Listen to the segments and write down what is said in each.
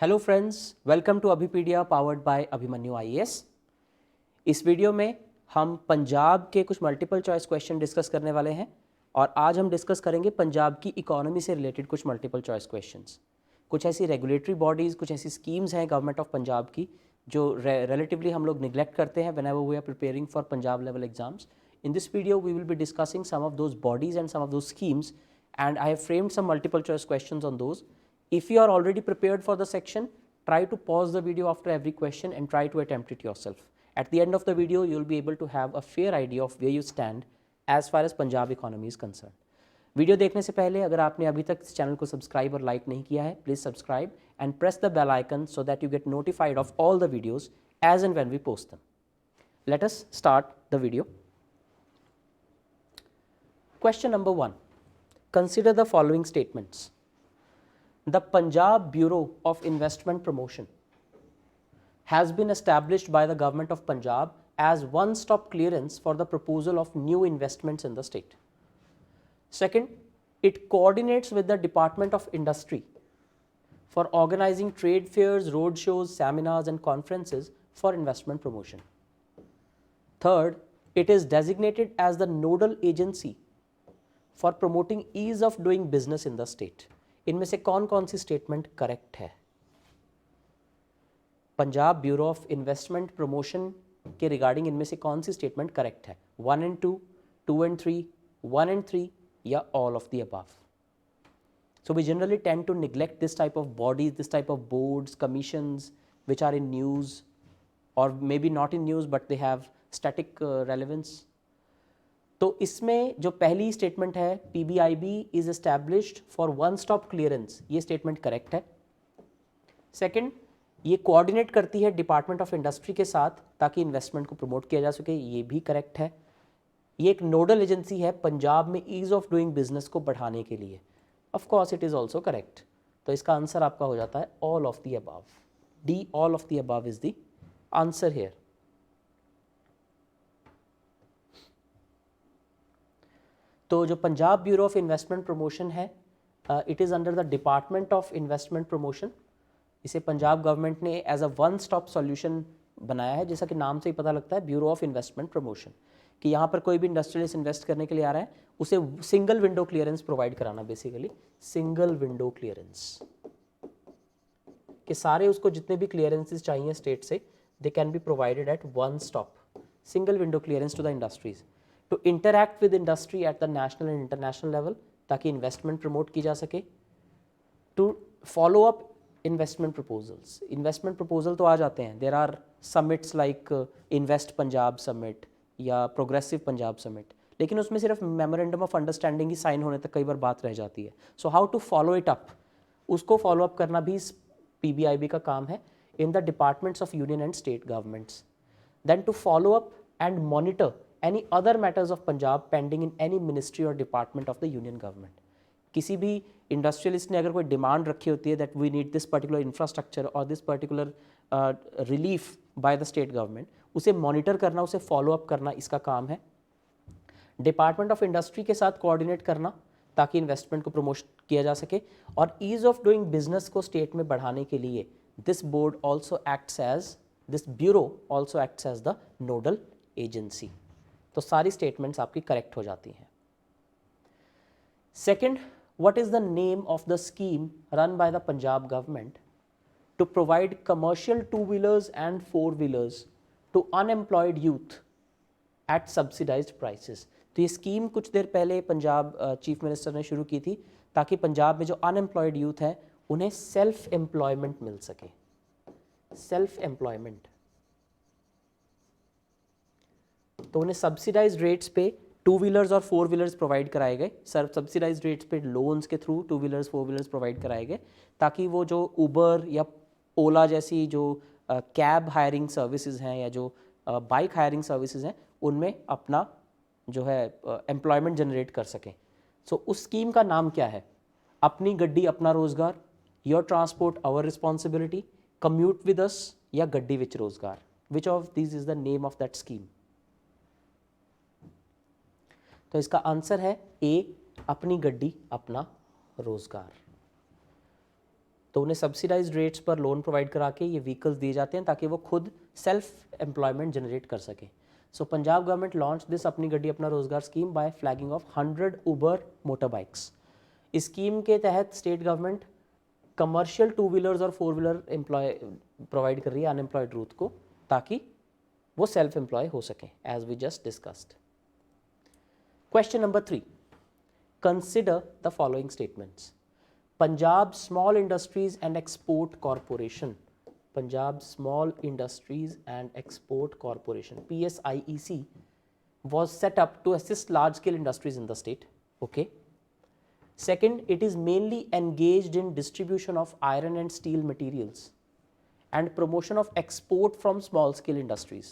Hello friends, welcome to Abhipedia powered by Abhimanyu IAS. इस video में हम पंजाब के कुछ मल्टीपल चॉइस क्वेश्चन डिस्कस करने वाले हैं और आज हम डिस्कस करेंगे पंजाब की इकोनॉमी से रिलेटेड कुछ मल्टीपल चॉइस क्वेश्चंस। कुछ ऐसी रेगुलेटरी बॉडीज़, कुछ ऐसी स्कीम्स हैं गवर्नमेंट ऑफ पंजाब की जो रिलेटिवली हम लोग निगलेक्ट करते हैं whenever we are preparing for Punjab level exams. In this video we will be discussing some of those bodies and some of those schemes and I have framed some multiple choice questions on those. If you are already prepared for the section, try to pause the video after every question and try to attempt it yourself. At the end of the video, you will be able to have a fair idea of where you stand as far as Punjab economy is concerned. Video देखने से पहले अगर आपने अभी तक इस channel को subscribe और लाइक नहीं किया है, please subscribe and press the bell icon so that you get notified of all the videos as and when we post them. Let us start the video. Question number 1. Consider the following statements. The Punjab Bureau of Investment Promotion has been established by the Government of Punjab as one-stop clearance for the proposal of new investments in the state. Second, it coordinates with the Department of Industry for organizing trade fairs, road shows, seminars and conferences for investment promotion. Third, it is designated as the nodal agency for promoting ease of doing business in the state. इनमें से कौन कौन सी statement correct है? Punjab bureau of investment promotion के regarding इनमें से कौन सी स्टेटमेंट करेक्ट है? 1 and 2, 2 and 3, 1 and 3 या all of the above? So we generally tend to neglect this type of bodies, this type of boards, commissions which are in news or maybe not in news but they have static relevance. तो इसमें जो पहली statement है PBIB is established for one stop clearance, ये statement correct है. Second, ये coordinate करती है डिपार्टमेंट ऑफ इंडस्ट्री के साथ ताकि इन्वेस्टमेंट को प्रमोट किया जा सके, ये भी करेक्ट है. ये एक नोडल एजेंसी है पंजाब में ईज ऑफ डूइंग बिजनेस को बढ़ाने के लिए. Of course it is also correct. तो इसका आंसर आपका हो जाता है all of the above. D, all of the above is the answer here. तो जो Punjab bureau of investment promotion है, it is under the department of investment promotion. इसे पंजाब गवर्नमेंट ने as a one stop solution बनाया है, जैसा कि नाम से ही पता लगता है, ब्यूरो ऑफ इन्वेस्टमेंट प्रमोशन, कि यहाँ पर कोई भी इंडस्ट्रियलिस्ट इन्वेस्ट करने के लिए आ रहा है उसे सिंगल विंडो क्लियरेंस प्रोवाइड कराना. बेसिकली सिंगल विंडो क्लियरेंस कि सारे उसको जितने भी क्लियरेंसेस चाहिए स्टेट से, they can be provided at one stop. Single window clearance to the industries to interact with industry at the national and international level ताकि investment promote की जा सके. To follow up investment proposals. Investment proposal तो आ जाते हैं, there are summits like invest Punjab summit या progressive Punjab summit, लेकिन उसमें सिर्फ मेमोरेंडम ऑफ अंडरस्टैंडिंग ही साइन होने तक कई बार बात रह जाती है. So how to follow it up, उसको फॉलो अप करना भी PBIB का काम है in the departments of union and state governments. Then to follow up and monitor any other matters of Punjab pending in any ministry or department of the union government. किसी भी industrialist ने अगर कोई demand रखी होती है that we need this particular infrastructure और this particular relief by the state government, उसे मॉनिटर करना, उसे फॉलो अप करना इसका काम है. डिपार्टमेंट ऑफ इंडस्ट्री के साथ कोऑर्डिनेट करना ताकि इन्वेस्टमेंट को प्रमोट किया जा सके. और ईज ऑफ डूइंग बिजनेस को स्टेट में बढ़ाने के लिए this board also acts as, this bureau also acts as the nodal agency. तो सारी स्टेटमेंट्स आपकी करेक्ट हो जाती हैं. Second, what is the name of the scheme run by the Punjab government to provide commercial 2-wheelers and 4-wheelers to unemployed youth at subsidised prices. तो ये scheme कुछ देर पहले पंजाब चीफ मिनिस्टर ने शुरू की थी ताकि पंजाब में जो अनएम्प्लॉयड यूथ है उन्हें सेल्फ एम्प्लॉयमेंट मिल सके. सेल्फ एम्प्लॉयमेंट, तो उन्हें सब्सिडाइज्ड रेट्स पे 2-wheelers और 4-wheelers प्रोवाइड कराए गए. सब्सिडाइज्ड रेट्स पे लोन्स के थ्रू 2-wheelers 4-wheelers प्रोवाइड कराए गए ताकि वो जो उबर या ओला जैसी जो कैब हायरिंग सर्विसेज हैं या जो बाइक हायरिंग सर्विसेज हैं उनमें अपना जो है एम्प्लॉयमेंट जनरेट कर सकें. सो उस स्कीम का नाम क्या है? अपनी गड्डी अपना रोजगार, your transport our responsibility, commute with us या गड्डी विच रोजगार. Which of this is the name of that scheme? तो इसका आंसर है ए, अपनी गड्डी अपना रोजगार. तो उन्हें सब्सिडाइज्ड रेट्स पर लोन प्रोवाइड करा के ये व्हीकल्स दिए जाते हैं ताकि वो खुद सेल्फ एम्प्लॉयमेंट जनरेट कर सकें। सो पंजाब गवर्नमेंट लॉन्च दिस अपनी गड्डी अपना रोजगार scheme bye flagging of 100 Uber motor bikes. इस स्कीम के तहत स्टेट गवर्नमेंट कमर्शियल 2 व्हीलर्स और 4 व्हीलर एम्प्लॉय प्रोवाइड कर रही है अनएम्प्लॉयड यूथ को, ताकि वो सेल्फ एम्प्लॉय हो सकें, as we just discussed. Question number 3, consider the following statements. Punjab small industries and export corporation, Punjab small industries and export corporation PSIEC was set up to assist large scale industries in the state. Okay. Second, it is mainly engaged in distribution of iron and steel materials and promotion of export from small scale industries.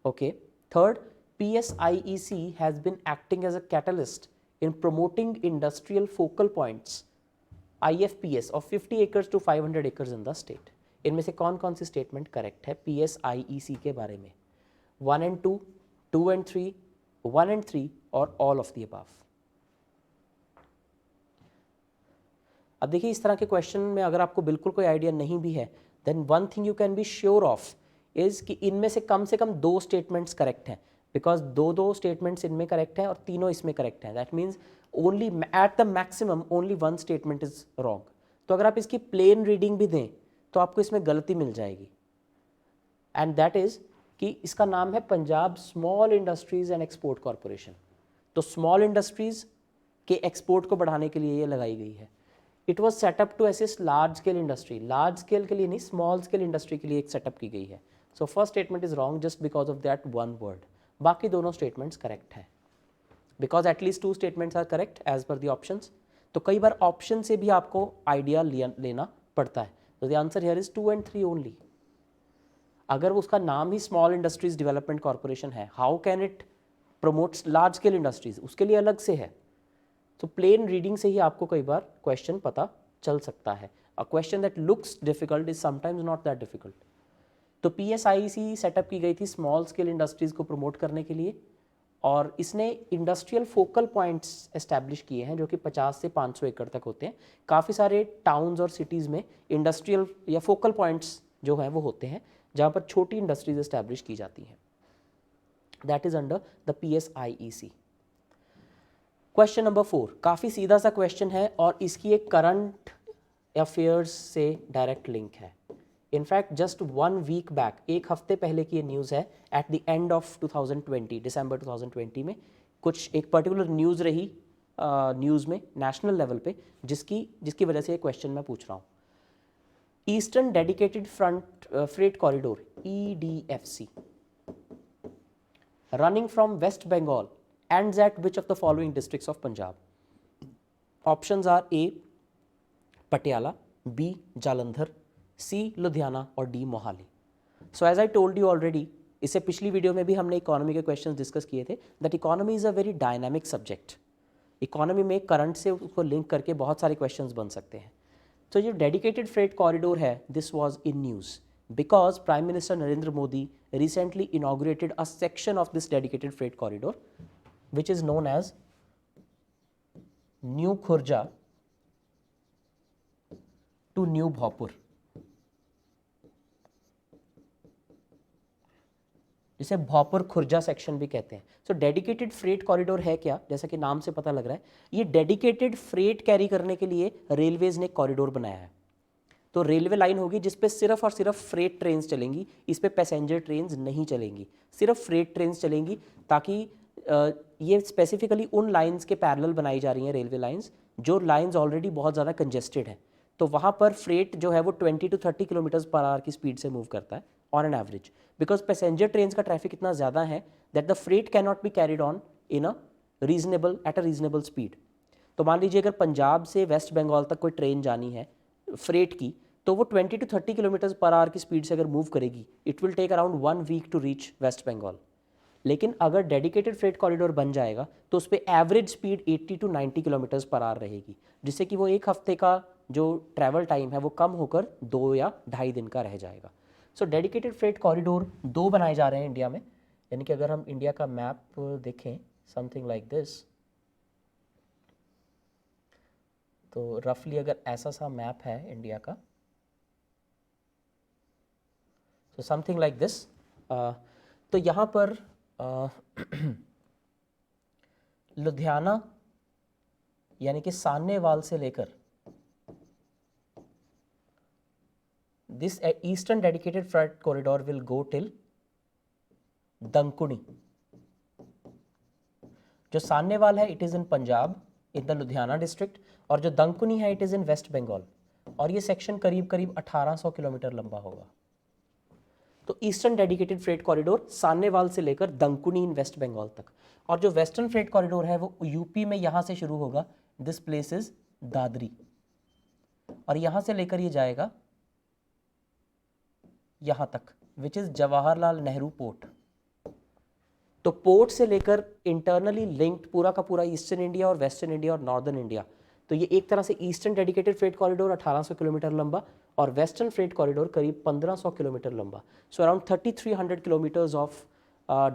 Okay. Third, PSIEC has been acting as a catalyst in promoting industrial focal points IFPS of 50 acres to 500 acres in the state. इनमें से कौन कौन सी statement correct है PSIEC के बारे में? 1 and 2, 2 and 3, 1 and 3 और all of the above। अब देखिए इस तरह के क्वेश्चन में अगर आपको बिल्कुल कोई आइडिया नहीं भी है, then one thing you can be sure of is कि इनमें से कम 2 स्टेटमेंट्स करेक्ट हैं, बिकॉज दो स्टेटमेंट्स इनमें करेक्ट हैं और तीनों इसमें करेक्ट हैं। That means only at the maximum only 1 statement is wrong. तो अगर आप इसकी प्लेन रीडिंग भी दें तो आपको इसमें गलती मिल जाएगी, एंड दैट इज कि इसका नाम है Punjab small industries and export corporation. तो स्मॉल इंडस्ट्रीज के एक्सपोर्ट को बढ़ाने के लिए ये लगाई गई है। It was set up to assist large scale industry, large scale के लिए नहीं, स्मॉल स्केल इंडस्ट्री के लिए एक सेटअप की गई है। So first statement is wrong just because of that one word. बाकी दोनों स्टेटमेंट्स करेक्ट है, because at least 2 statements are correct as per the options. तो कई बार ऑप्शन से भी आपको आइडिया लेना पड़ता है। तो the answer here is 2 and 3 only. अगर उसका नाम ही स्मॉल इंडस्ट्रीज डेवलपमेंट कॉर्पोरेशन है, how can it promotes large scale industries, उसके लिए अलग से है। तो प्लेन रीडिंग से ही आपको कई बार क्वेश्चन पता चल सकता है। A question that looks difficult is sometimes not that difficult. तो PSIEC सेटअप की गई थी स्मॉल स्केल इंडस्ट्रीज को प्रमोट करने के लिए, और इसने इंडस्ट्रियल फोकल पॉइंट्स एस्टैब्लिश किए हैं जो कि 50 से 500 एकड़ तक होते हैं। काफ़ी सारे टाउन्स और सिटीज़ में इंडस्ट्रियल या फोकल पॉइंट्स जो हैं वो होते हैं जहाँ पर छोटी इंडस्ट्रीज एस्टैब्लिश की जाती हैं। That is under the PSIEC। Question number 4 काफ़ी सीधा सा क्वेश्चन है और इसकी एक करंट अफेयर्स से डायरेक्ट लिंक है। इनफैक्ट जस्ट 1 वीक बैक, एक हफ्ते पहले की ये न्यूज़ है, एट द एंड ऑफ 2020 दिसंबर 2020 में कुछ एक पर्टिकुलर न्यूज़ रही न्यूज़ में नेशनल लेवल पे, जिसकी वजह से ये क्वेश्चन मैं पूछ रहा हूँ। Eastern dedicated freight corridor EDFC running from West Bengal ends at which of the following districts of Punjab? Options are A. Patiala, B. Jalandhar, C. Ludhiana और D. Mohali. So as I told you already, इससे पिछली video में भी हमने economy के questions discuss किए थे, that economy is a very dynamic subject. Economy में करंट से उसको लिंक करके बहुत सारे क्वेश्चंस बन सकते हैं। तो जो डेडिकेटेड फ्रेट कॉरिडोर है, this was in news because Prime Minister Narendra Modi recently inaugurated a section of this dedicated freight corridor which is known as New Khurja to New Bhopur, जिसे भोपुर Khurja section भी कहते हैं। So dedicated freight corridor है क्या? जैसा कि नाम से पता लग रहा है, ये डेडिकेटेड फ्रेट कैरी करने के लिए रेलवेज ने कॉरिडोर बनाया है। तो रेलवे लाइन होगी जिस पे सिर्फ और सिर्फ फ्रेट ट्रेन्स चलेंगी, इस पे पैसेंजर ट्रेन्स नहीं चलेंगी, सिर्फ फ्रेट ट्रेन्स चलेंगी, ताकि ये स्पेसिफिकली उन लाइंस के पैरेलल बनाई जा रही हैं रेलवे लाइंस जो लाइंस ऑलरेडी बहुत ज़्यादा कंजेस्टेड है। तो वहाँ पर फ्रेट जो है वो 20 to 30 किलोमीटर्स पर आवर की स्पीड से मूव करता है on an average, because passenger trains का ट्रैफिक इतना ज़्यादा है that the freight can not be carried on in a reasonable speed. तो मान लीजिए अगर पंजाब से वेस्ट बंगाल तक कोई ट्रेन जानी है फ्रेट की, तो वो 20 to 30 किलोमीटर्स पर आवर की स्पीड से अगर मूव करेगी, it will take around 1 week to reach West Bengal. लेकिन अगर डेडिकेटेड फ्रेट कॉरिडोर बन जाएगा तो उस पर average speed 80 to 90 kilometres per our रहेगी, जिससे कि वो एक हफ्ते का जो ट्रैवल टाइम है वो कम होकर 2 या 2.5 दिन का रह जाएगा। सो डेडिकेटेड फ्रेट कॉरिडोर 2 बनाए जा रहे हैं इंडिया में, यानी कि अगर हम इंडिया का मैप देखें समथिंग लाइक दिस, तो रफली अगर ऐसा सा मैप है इंडिया का, सो समथिंग लाइक दिस, तो यहाँ पर लुधियाना यानी कि सान्नेवाल से लेकर this eastern dedicated freight corridor will go till Dankuni. जो सान्नेवाल है it is in Punjab in the Ludhiana district, और जो दंकुनी है it is in West Bengal, और ये सेक्शन करीब करीब 1800 किलोमीटर लंबा होगा। तो ईस्टर्न डेडिकेटेड फ्रेट कॉरिडोर सान्नेवाल से लेकर दंकुनी इन वेस्ट बंगाल तक, और जो वेस्टर्न फ्रेट कॉरिडोर है वो यूपी में यहाँ से शुरू होगा, दिस प्लेस इज दादरी, और यहाँ से लेकर ये जाएगा यहाँ तक which is Jawaharlal Nehru port. तो पोर्ट से लेकर इंटरनली लिंक्ड पूरा का पूरा ईस्टर्न इंडिया और वेस्टर्न इंडिया और नॉर्दर्न इंडिया, तो ये एक तरह से eastern dedicated freight corridor 1800 kilometre लंबा और वेस्टर्न फ्रेट कॉरिडोर करीब 1500 किलोमीटर लंबा। So around 3300 kilometres of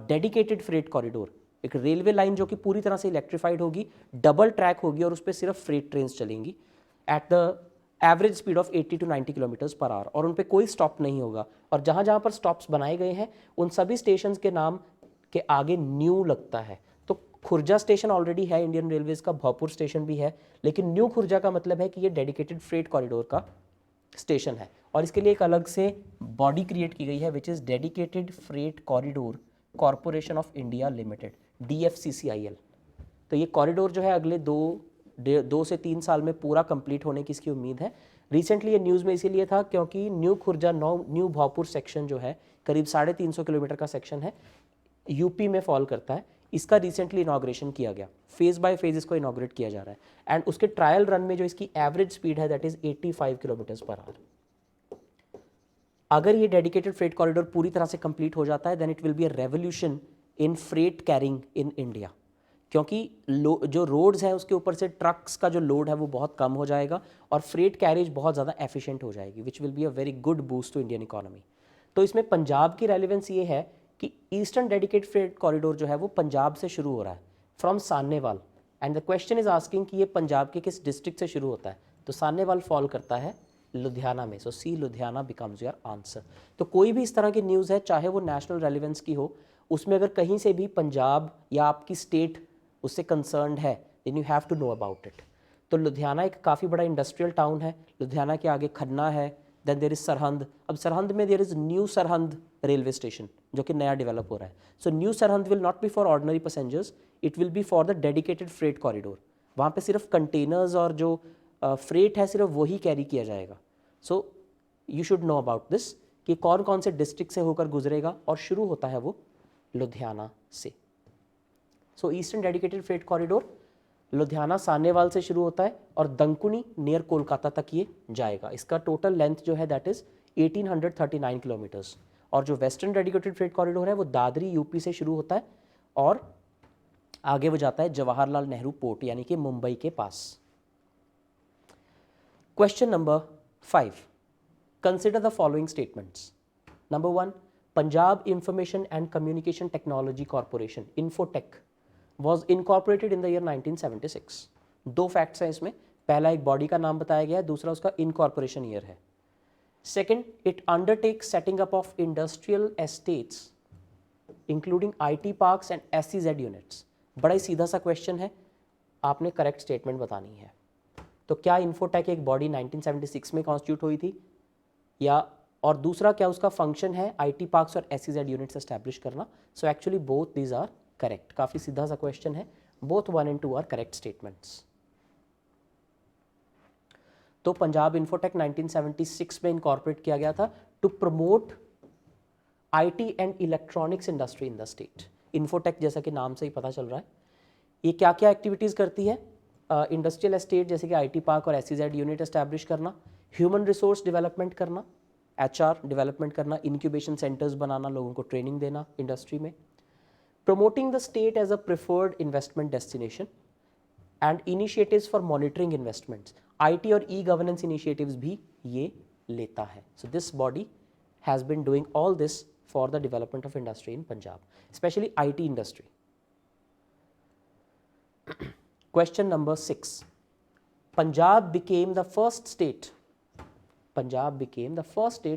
dedicated freight corridor, एक रेलवे लाइन जो कि पूरी तरह से इलेक्ट्रीफाइड होगी, डबल ट्रैक होगी और उस पर सिर्फ फ्रेट ट्रेन चलेंगी at the average speed of 80 to 90 kilometres per our, और उन पे कोई स्टॉप नहीं होगा। और जहाँ जहाँ पर स्टॉप्स बनाए गए हैं उन सभी स्टेशन के नाम के आगे न्यू लगता है। तो खुर्जा स्टेशन ऑलरेडी है इंडियन रेलवेज का, भोजपुर स्टेशन भी है, लेकिन न्यू खुर्जा का मतलब है कि ये डेडिकेटेड फ्रेट कॉरिडोर का स्टेशन है, और इसके लिए एक अलग से बॉडी क्रिएट की गई है which is dedicated freight corridor corporation of India limited, DFCCIL। तो ये कॉरिडोर जो है अगले दो से 3 साल में पूरा कंप्लीट होने की इसकी उम्मीद है। रिसेंटली ये न्यूज़ में इसीलिए था क्योंकि new Khurja new Bhojpur section जो है करीब 350 किलोमीटर का सेक्शन है, यूपी में फॉल करता है, इसका रिसेंटली इनॉग्रेशन किया गया, फेज बाय फेज इसको इनॉग्रेट किया जा रहा है, एंड उसके ट्रायल रन में जो इसकी एवरेज स्पीड है that is 85 kilometres per our. अगर ये डेडिकेटेड फ्रेट कॉरिडोर पूरी तरह से कंप्लीट हो जाता है then it will be a revolution in freight carrying in India, क्योंकि जो रोड्स हैं उसके ऊपर से ट्रक्स का जो लोड है वो बहुत कम हो जाएगा और फ्रेट कैरेज बहुत ज़्यादा एफिशिएंट हो जाएगी which will be a very good boost to Indian economy. तो इसमें पंजाब की रेलिवेंस ये है कि ईस्टर्न डेडिकेटेड फ्रेट कॉरिडोर जो है वो पंजाब से शुरू हो रहा है from Sahnewal, and the question is asking कि ये पंजाब के किस डिस्ट्रिक्ट से शुरू होता है, तो सान्नेवाल फॉल करता है लुधियाना में, सो सी लुधियाना बिकम्स योर आंसर। तो कोई भी इस तरह की न्यूज़ है चाहे वो नेशनल रेलिवेंस की हो, उसमें अगर कहीं से भी पंजाब या आपकी स्टेट उससे कंसर्न्ड है then you have to know about it. तो लुधियाना एक काफ़ी बड़ा इंडस्ट्रियल टाउन है, लुधियाना के आगे खन्ना है, देन देर इज़ सरहंद, अब सरहंद में there is new Sirhind railway station जो कि नया डेवलप हो रहा है। So new Sirhind will not be for ordinary passengers, it will B for the dedicated freight corridor. वहाँ पे सिर्फ कंटेनर्स और जो फ्रेट है सिर्फ वही कैरी किया जाएगा। So you should know about this कि कौन कौन से डिस्ट्रिक्ट से होकर गुजरेगा, और शुरू होता है वो लुधियाना से। So eastern dedicated freight corridor Ludhiana Sahnewal से शुरू होता है और दंकुनी नियर कोलकाता तक ये जाएगा। इसका टोटल लेंथ जो है दैट इज़ 1839 किलोमीटर्स, और जो वेस्टर्न डेडिकेटेड फ्रेट कॉरिडोर है वो दादरी यूपी से शुरू होता है और आगे वो जाता है जवाहरलाल नेहरू पोर्ट यानी कि मुंबई के पास। Question number 5, consider the following statements. Number 1, Punjab information and communication technology corporation Infotech was incorporated in the year 1976। दो फैक्ट्स हैं इसमें, पहला एक बॉडी का नाम बताया गया है, दूसरा उसका इनकॉर्पोरेशन ईयर है। Second, it undertakes setting up of industrial estates including IT parks and SEZ units. बड़ा ही सीधा सा क्वेश्चन है, आपने करेक्ट स्टेटमेंट बतानी है। तो क्या इन्फोटेक एक बॉडी 1976 में कॉन्स्टिट्यूट हुई थी, या और दूसरा क्या उसका फंक्शन है IT पार्क्स और SEZ यूनिट्स एस्टैब्लिश करना। So actually both these are correct, काफ़ी सीधा सा क्वेश्चन है, both 1 and 2 are correct statements. तो पंजाब इन्फोटेक 1976 में इनकॉर्पोरेट किया गया था to promote IT and electronics industry in the state. Infotech जैसा कि नाम से ही पता चल रहा है ये क्या क्या एक्टिविटीज़ करती है, इंडस्ट्रियल एस्टेट जैसे कि IT पार्क और SEZ यूनिट एस्टैब्लिश करना, ह्यूमन रिसोर्स डेवलपमेंट करना, HR डेवलपमेंट करना, इंक्यूबेशन सेंटर्स बनाना, लोगों को ट्रेनिंग देना इंडस्ट्री में, promoting the state as a preferred investment destination and initiatives for monitoring investments। IT और e-governance initiatives भी ये लेता है। So this body has been doing all this for the development of industry in Punjab, especially IT industry। Question number 6, Punjab became the first state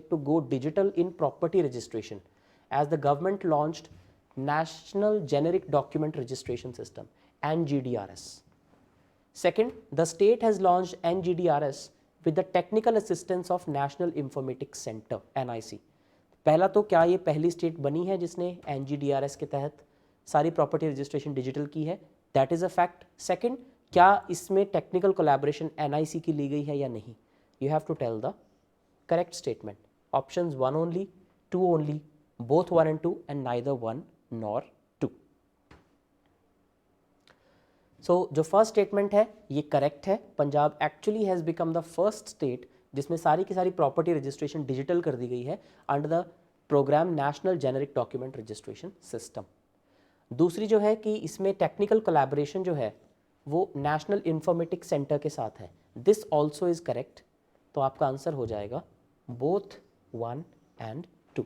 to go digital in property registration as the government launched National Generic Document Registration System NGDRS. Second, the state has launched NGDRS with the technical assistance of National Informatics Center NIC. पहला तो क्या ये पहली state बनी है जिसने NGDRS के तहत सारी प्रॉपर्टी रजिस्ट्रेशन डिजिटल की है? That is a fact. Second, क्या इसमें टेक्निकल कोलैबोरेशन NIC की ली गई है या नहीं? You have to tell the correct statement. Options 1 only, 2 only, both 1 and 2 and neither 1 nor 2. So जो फर्स्ट स्टेटमेंट है ये करेक्ट है. Punjab actually has become the first state जिसमें सारी की सारी प्रॉपर्टी रजिस्ट्रेशन डिजिटल कर दी गई है under the programme national generic document registration system. दूसरी जो है कि इसमें टेक्निकल कोलैबोरेशन जो है वो नेशनल इंफॉर्मेटिक्स सेंटर के साथ है. This also is correct. तो आपका आंसर हो जाएगा बोथ 1 and 2.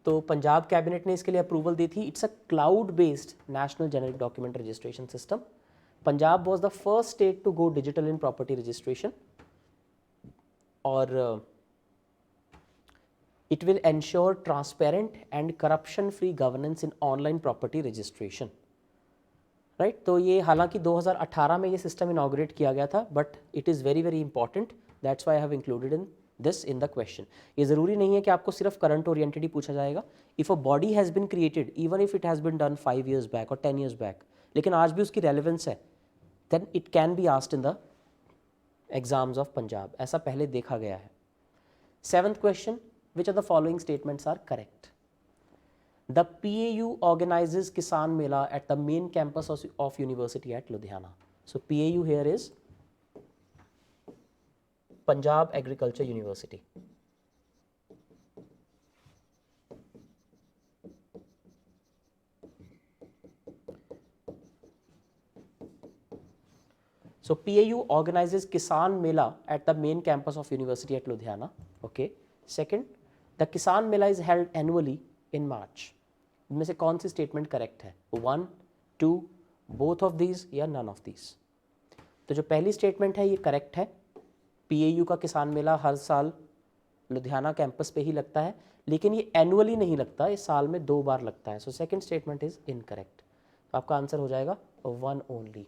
तो पंजाब कैबिनेट ने इसके लिए अप्रूवल दी थी. It's a cloud based national generic document registration system. Punjab was the first state to go digital in property registration और it will ensure transparent and corruption free governance in online property registration. Right. तो ये हालांकि 2018 में ये system inaugurate किया गया था but it is very very important. That's why I have included in this in the question. ये ज़रूरी नहीं है कि आपको सिर्फ करंट ओरिएंटेड ही पूछा जाएगा. If a body has been created even if it has been done 5 years back और 10 years बैक लेकिन आज भी उसकी रेलिवेंस है then it can be asked in the exams of Punjab. ऐसा पहले देखा गया है. 7th question, which of the following statements are correct? The PAU organizes Kisan Mela at the main campus of University at Ludhiana. So PAU here is Punjab Agriculture University. So PAU organizes Kisan Mela at the main campus of University at Ludhiana. Okay. Second, the Kisan Mela is held annually in March. इनमें से कौन सी statement correct है? 1, 2, both of these या none of these? तो जो पहली statement है ये करेक्ट है. PAU का किसान मेला हर साल लुधियाना कैंपस पे ही लगता है लेकिन ये एनुअली नहीं लगता, ये साल में 2 बार लगता है. So second statement is incorrect. तो आपका आंसर हो जाएगा 1 ओनली.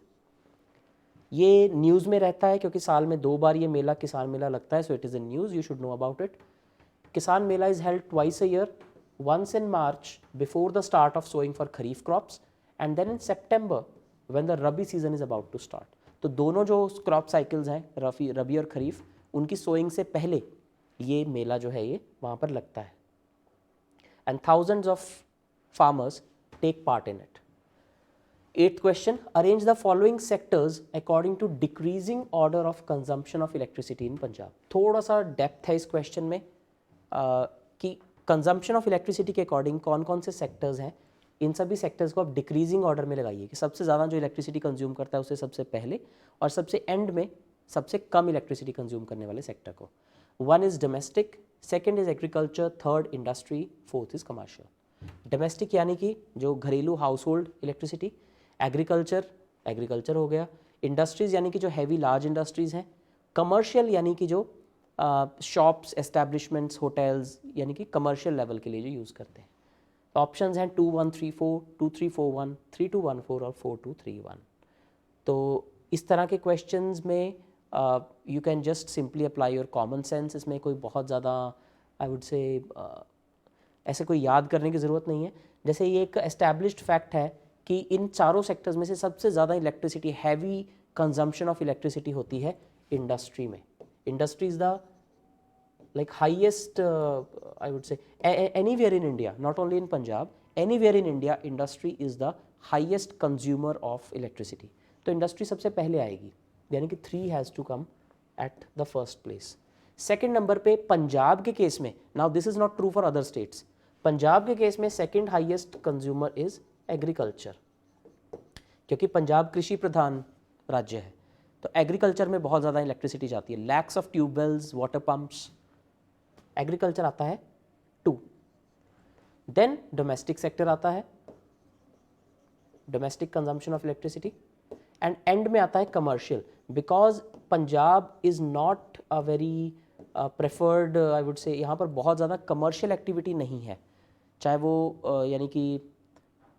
ये न्यूज़ में रहता है क्योंकि साल में 2 बार ये मेला किसान मेला लगता है. So it is in news, you should know about it. Kisan Mela is held twice a year, once in March before the start of sowing for Kharif crops and then in September when the Rabi season is about to start. तो दोनों जो crop cycles हैं रबी और खरीफ उनकी sowing से पहले ये मेला जो है ये वहाँ पर लगता है. And thousands of farmers take part in it. 8th question, arrange the following sectors according to decreasing order of consumption of electricity in Punjab. थोड़ा सा डेप्थ है इस क्वेश्चन में कि कंजम्पशन ऑफ इलेक्ट्रिसिटी के अकॉर्डिंग कौन कौन से सेक्टर्स हैं. इन सभी सेक्टर्स को आप डिक्रीजिंग ऑर्डर में लगाइए कि सबसे ज़्यादा जो इलेक्ट्रिसिटी कंज्यूम करता है उसे सबसे पहले और सबसे एंड में सबसे कम इलेक्ट्रिसिटी कंज्यूम करने वाले सेक्टर को. 1 is domestic, 2nd is agriculture, 3rd industry, 4th is commercial. Domestic यानी कि जो घरेलू हाउस होल्ड इलेक्ट्रिसिटी, एग्रीकल्चर हो गया, इंडस्ट्रीज़ यानी कि जो हैवी लार्ज इंडस्ट्रीज़ हैं, कमर्शियल यानी कि जो शॉप्स, एस्टैब्लिशमेंट्स, होटल्स यानी कि कमर्शियल लेवल के लिए जो यूज़ करते हैं. ऑप्शंस हैं 2 1 3 4, 2 3 4 1, 3 2 1 4 और 4 2 3 1. तो इस तरह के क्वेश्चंस में you can just simply apply your common sense. इसमें कोई बहुत ज़्यादा आई वुड से ऐसे कोई याद करने की ज़रूरत नहीं है. जैसे ये एक एस्टैब्लिश्ड फैक्ट है कि इन चारों सेक्टर्स में से सबसे ज़्यादा electricity, heavy consumption of electricity होती है इंडस्ट्री में. Industry is the like highest I would say anywhere in India, not only in Punjab, anywhere in India industry is the highest consumer of electricity. तो industry सबसे पहले आएगी यानी कि 3 has to come at the first place. Second number पे पंजाब के case में, now this is not true for other states, Punjab के केस में second highest consumer is agriculture क्योंकि पंजाब कृषि प्रधान राज्य है. तो एग्रीकल्चर में बहुत ज़्यादा इलेक्ट्रिसिटी जाती है. Lakhs of tube wells, water pumps, agriculture आता है 2. देन डोमेस्टिक सेक्टर आता है, domestic consumption of electricity, and and में आता है commercial, because Punjab is not a very preferred, I would say यहाँ पर बहुत ज़्यादा कमर्शियल एक्टिविटी नहीं है, चाहे वो यानी कि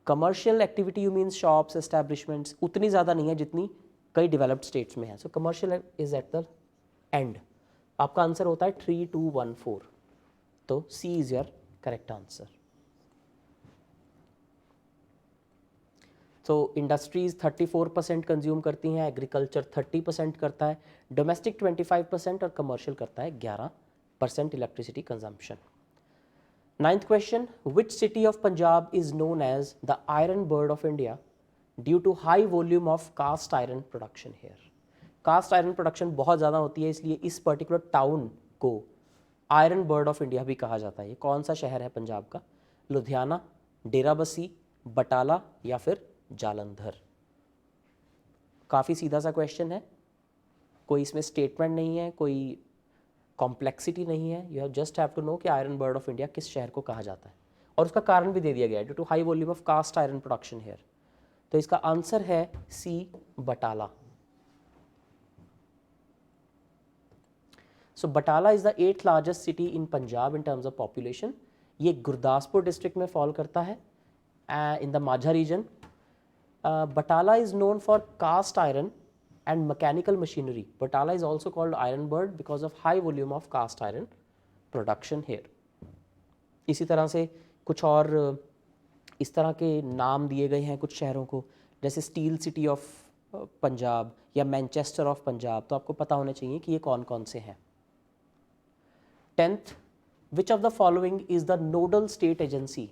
commercial activity you means shops establishments उतनी ज़्यादा नहीं है जितनी कई डेवलप्ड स्टेट्स में है. सो commercial is at the end. आपका आंसर होता है 3214. तो सी इज़ योर करेक्ट आंसर. तो इंडस्ट्रीज़ 34% कंज्यूम करती हैं, एग्रीकल्चर 30% करता है, डोमेस्टिक 25% और कमर्शियल करता है 11% electricity consumption. Ninth question, which city of Punjab is known as the iron bird of India due to high volume of cast iron production here? Cast iron production बहुत ज़्यादा होती है, इसलिए इस पर्टिकुलर टाउन को iron bird of India भी कहा जाता है. ये कौन सा शहर है पंजाब का? लुधियाना, डेराबस्सी, बटाला या फिर जालंधर? काफ़ी सीधा सा क्वेश्चन है, कोई इसमें स्टेटमेंट नहीं है, कोई कॉम्प्लेक्सिटी नहीं है. You have just have to know कि आयरन बर्ड ऑफ इंडिया किस शहर को कहा जाता है, और उसका कारण भी दे दिया गया है, due to high volume of cast iron production here. तो इसका आंसर है C, Batala. So Batala is the 8th largest city in Punjab in terms of population. ये गुरदासपुर डिस्ट्रिक्ट में फॉल करता है in the Majha region. Batala is known for cast iron and mechanical machinery. Batala is also called iron bird because of high volume of cast iron production here. इसी तरह से कुछ और इस तरह के नाम दिए गए हैं कुछ शहरों को, जैसे स्टील सिटी ऑफ पंजाब या मैनचेस्टर ऑफ पंजाब. तो आपको पता होना चाहिए कि ये कौन कौन से हैं. 10th, which of the following is the nodal state agency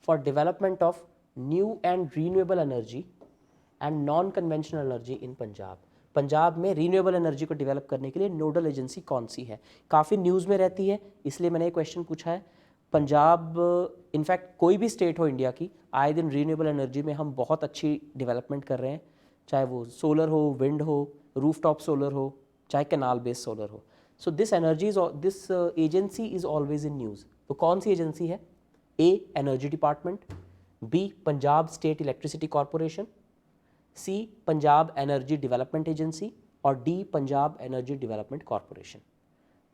for development of new and renewable energy and non conventional energy in Punjab? Punjab में रीन्यूएबल एनर्जी को डेवलप करने के लिए नोडल एजेंसी कौन सी है? काफ़ी न्यूज़ में रहती है, इसलिए मैंने ये क्वेश्चन पूछा है. पंजाब इनफैक्ट कोई भी स्टेट हो इंडिया की, आए दिन रीन्यूएबल एनर्जी में हम बहुत अच्छी डेवलपमेंट कर रहे हैं, चाहे वो सोलर हो, विंड हो, रूफटॉप सोलर हो, चाहे कैनाल बेस्ड सोलर हो. So this agency is always in news. तो कौन सी एजेंसी है? A, energy department, B, Punjab state electricity corporation, C, Punjab energy development agency, और D, Punjab energy development corporation.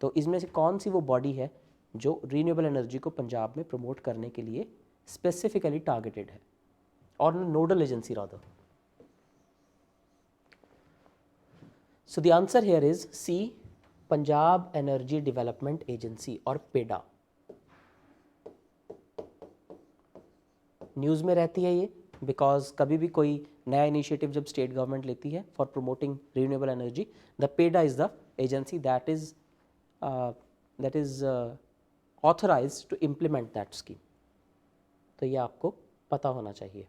तो इसमें से कौन सी वो बॉडी है जो रीन्यूएबल एनर्जी को पंजाब में प्रमोट करने के लिए स्पेसिफिकली टारगेटेड है, और nodal agency rather? So the answer here is C, Punjab energy development agency और पेडा. न्यूज़ में रहती है ये बिकॉज कभी भी कोई नया इनिशिएटिव जब स्टेट गवर्नमेंट लेती है for promoting renewable energy, the PEDA is the agency that is authorised to implement that scheme. तो ये आपको पता होना चाहिए.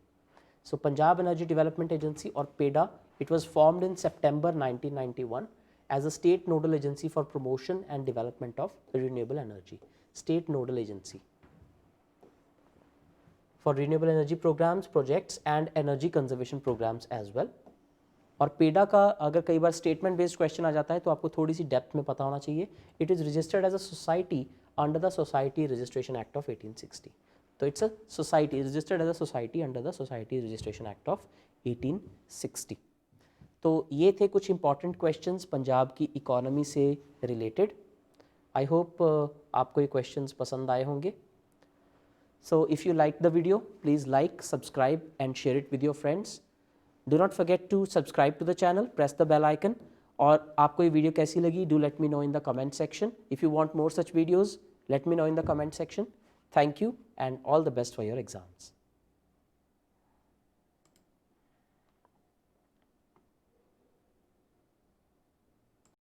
So Punjab energy development agency और PEDA, it was formed in September 1991 as a state nodal agency for promotion and development of renewable energy. State nodal agency for renewable energy programs, projects and energy conservation programs as well. और पेडा का अगर कई बार statement based question आ जाता है तो आपको थोड़ी सी depth में पता होना चाहिए. It is registered as a society under the society registration act of 1860. तो it's a society registered as a society under the society registration act of 1860. तो ये थे कुछ इंपॉर्टेंट क्वेश्चंस पंजाब की इकोनॉमी से रिलेटेड. आई होप आपको ये questions पसंद आए होंगे. So if you like the video, please like, subscribe and share it with your friends. Do not forget to subscribe to the channel, press the bell icon. और आपको ये video कैसी लगी, do let me know in the comment section. If you want more such videos, let me know in the comment section. Thank you and all the best for your exams.